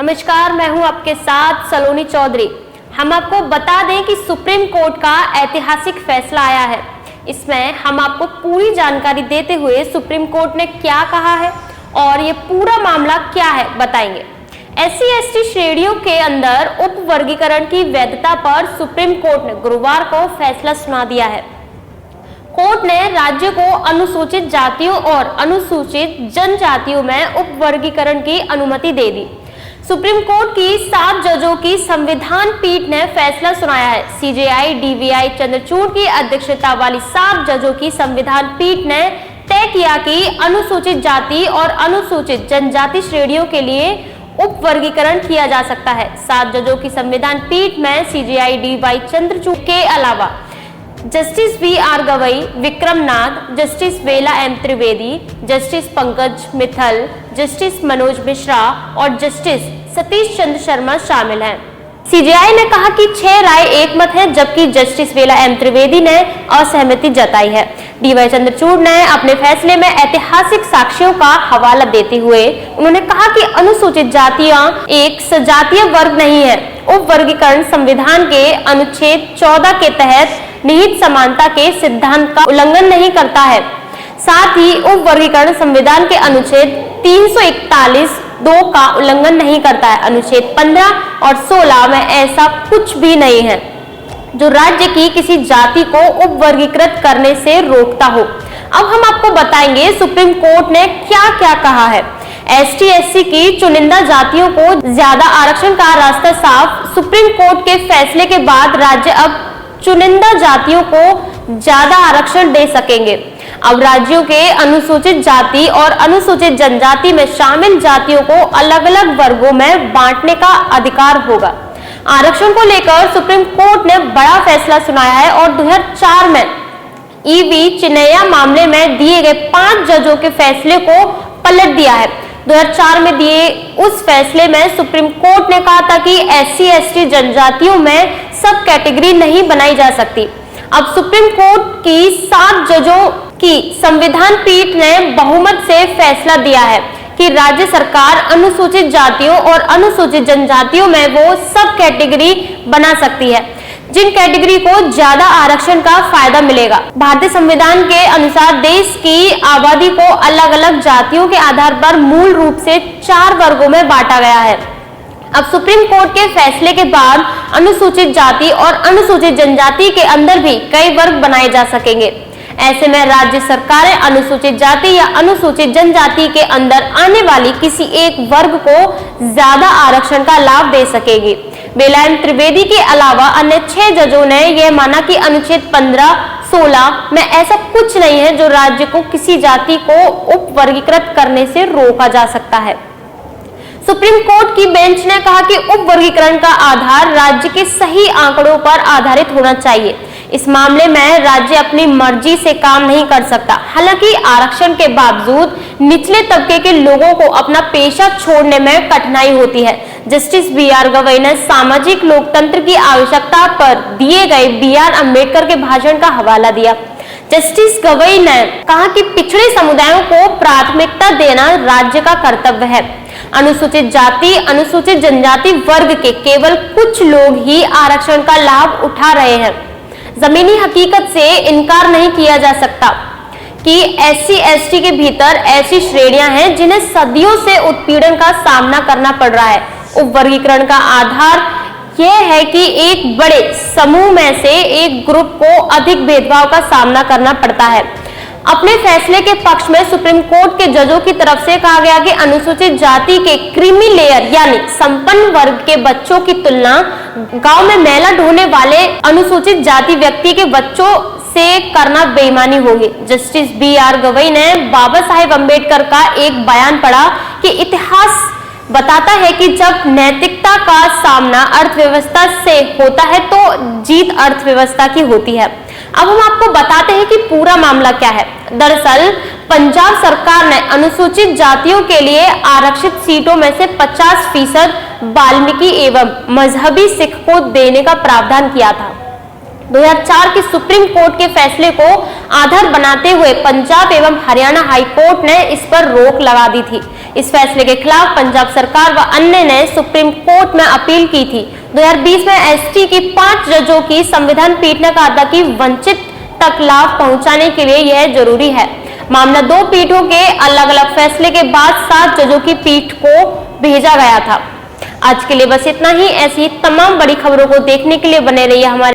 नमस्कार, मैं हूं आपके साथ सलोनी चौधरी। हम आपको बता दें कि सुप्रीम कोर्ट का ऐतिहासिक फैसला आया है। इसमें हम आपको पूरी जानकारी देते हुए सुप्रीम कोर्ट ने क्या कहा है और ये पूरा मामला क्या है बताएंगे। SC/ST श्रेणियों के अंदर उप वर्गीकरण की वैधता पर सुप्रीम कोर्ट ने गुरुवार को फैसला सुना दिया है। कोर्ट ने राज्य को अनुसूचित जातियों और अनुसूचित जनजातियों में उप वर्गीकरण की अनुमति दे दी। सुप्रीम कोर्ट की 7 जजों की संविधान पीठ ने फैसला सुनाया है। CJI DVI चंद्रचूड़ की अध्यक्षता वाली 7 जजों की संविधान पीठ ने तय किया कि अनुसूचित जाति और अनुसूचित जनजाति श्रेणियों के लिए उप वर्गीकरण किया जा सकता है। 7 जजों की संविधान पीठ में CJI DVI चंद्रचूड़ के अलावा जस्टिस VR गवई, विक्रम नाथ, जस्टिस वेला M Trivedi, justice Pankaj Mittal, justice Manoj Mishra और जस्टिस सतीश चंद्र शर्मा शामिल हैं। CJI ने कहा कि 6 राय एकमत है, जबकि जस्टिस वेला M त्रिवेदी ने असहमति जताई है। DY चंद्रचूड़ ने अपने फैसले में ऐतिहासिक साक्ष्यों का हवाला देते हुए उन्होंने कहा कि अनुसूचित जातियां एक सजातीय वर्ग नहीं है। उप वर्गीकरण संविधान के अनुच्छेद 14 के तहत निहित समानता के सिद्धांत का उल्लंघन नहीं करता है। साथ ही उप वर्गीकरण संविधान के अनुच्छेद 341(2) का उल्लंघन नहीं करता है। अनुच्छेद 15 और 16 में ऐसा कुछ भी नहीं है जो राज्य की किसी जाति को उप वर्गीकृत करने से रोकता हो। अब हम आपको बताएंगे सुप्रीम कोर्ट ने क्या क्या कहा है। ST/SC की चुनिंदा जातियों को ज्यादा आरक्षण का रास्ता साफ। सुप्रीम कोर्ट के फैसले के बाद राज्य अब चुनिंदा जातियों को ज्यादा आरक्षण दे सकेंगे। अब राज्यों के अनुसूचित जाति और अनुसूचित जनजाति में शामिल जातियों को अलग अलग वर्गों में बांटने का अधिकार होगा। आरक्षण को लेकर सुप्रीम कोर्ट ने बड़ा फैसला सुनाया है और 2004 में EV चिन्नैया मामले में दिए गए 5 जजों के फैसले को पलट दिया है। 2004 में दिए उस फैसले में सुप्रीम कोर्ट ने कहा था कि SC/ST जनजातियों में सब कैटेगरी नहीं बनाई जा सकती। अब सुप्रीम कोर्ट की 7 जजों की संविधान पीठ ने बहुमत से फैसला दिया है कि राज्य सरकार अनुसूचित जातियों और अनुसूचित जनजातियों में वो सब कैटेगरी बना सकती है जिन कैटेगरी को ज्यादा आरक्षण का फायदा मिलेगा। भारतीय संविधान के अनुसार देश की आबादी को अलग अलग जातियों के आधार पर मूल रूप से 4 वर्गों में बांटा गया है। अब सुप्रीम कोर्ट के फैसले के बाद अनुसूचित जाति और अनुसूचित जनजाति के अंदर भी कई वर्ग बनाए जा सकेंगे। ऐसे में राज्य सरकारें अनुसूचित जाति या अनुसूचित जनजाति के अंदर आने वाली किसी एक वर्ग को ज्यादा आरक्षण का लाभ दे सकेगी। वेला M त्रिवेदी के अलावा अन्य 6 जजों ने यह माना कि अनुच्छेद 15-16 में ऐसा कुछ नहीं है जो राज्य को किसी जाति को उप वर्गीकृत करने से रोका जा सकता है। सुप्रीम कोर्ट की बेंच ने कहा कि उप वर्गीकरण का आधार राज्य के सही आंकड़ों पर आधारित होना चाहिए। इस मामले में राज्य अपनी मर्जी से काम नहीं कर सकता। हालांकि आरक्षण के बावजूद निचले तबके के लोगों को अपना पेशा छोड़ने में कठिनाई होती है। जस्टिस VR गवई ने सामाजिक लोकतंत्र की आवश्यकता पर दिए गए BR अम्बेडकर के भाषण का हवाला दिया। जस्टिस गवई ने कहा कि पिछड़े समुदायों को प्राथमिकता देना राज्य का कर्तव्य है। अनुसूचित जाति, अनुसूचित जनजाति वर्ग के केवल कुछ लोग ही आरक्षण का लाभ उठा रहे हैं। जमीनी हकीकत से इनकार नहीं किया जा सकता कि SC/ST के भीतर ऐसी श्रेणियां हैं जिन्हें सदियों से उत्पीड़न का सामना करना पड़ रहा है। उप वर्गीकरण का आधार यह है कि एक बड़े समूह में से एक ग्रुप को अधिक भेदभाव का सामना करना पड़ता है। अपने फैसले के पक्ष में सुप्रीम कोर्ट के जजों की तरफ से कहा गया कि अनुसूचित जाति के क्रीमी लेयर यानी संपन्न वर्ग के बच्चों की तुलना गांव में मैला ढोने वाले अनुसूचित जाति व्यक्ति के बच्चों से करना बेईमानी होगी। जस्टिस BR गवई ने बाबा साहेब अम्बेडकर का एक बयान पढ़ा कि इतिहास बताता है कि जब नैतिकता का सामना अर्थव्यवस्था से होता है तो जीत अर्थव्यवस्था की होती है। अब हम आपको बताते हैं कि पूरा मामला क्या है। दरअसल पंजाब सरकार ने अनुसूचित जातियों के लिए आरक्षित सीटों में से 50% वाल्मीकि एवं मजहबी सिख को देने का प्रावधान किया था। 2004 के सुप्रीम कोर्ट के फैसले को आधार बनाते हुए पंजाब एवं हरियाणा हाई कोर्ट ने इस पर रोक लगा दी थी। इस फैसले के खिलाफ पंजाब सरकार व अन्य ने सुप्रीम कोर्ट में अपील की थी। 2020 में एसटी की 5 जजों की संविधान पीठ ने कहा था कि वंचित तक लाभ पहुंचाने के लिए यह जरूरी है। मामला 2 पीठों के अलग अलग फैसले के बाद 7 जजों की पीठ को भेजा गया था। आज के लिए बस इतना ही। ऐसी तमाम बड़ी खबरों को देखने के लिए बने रहिए हमारे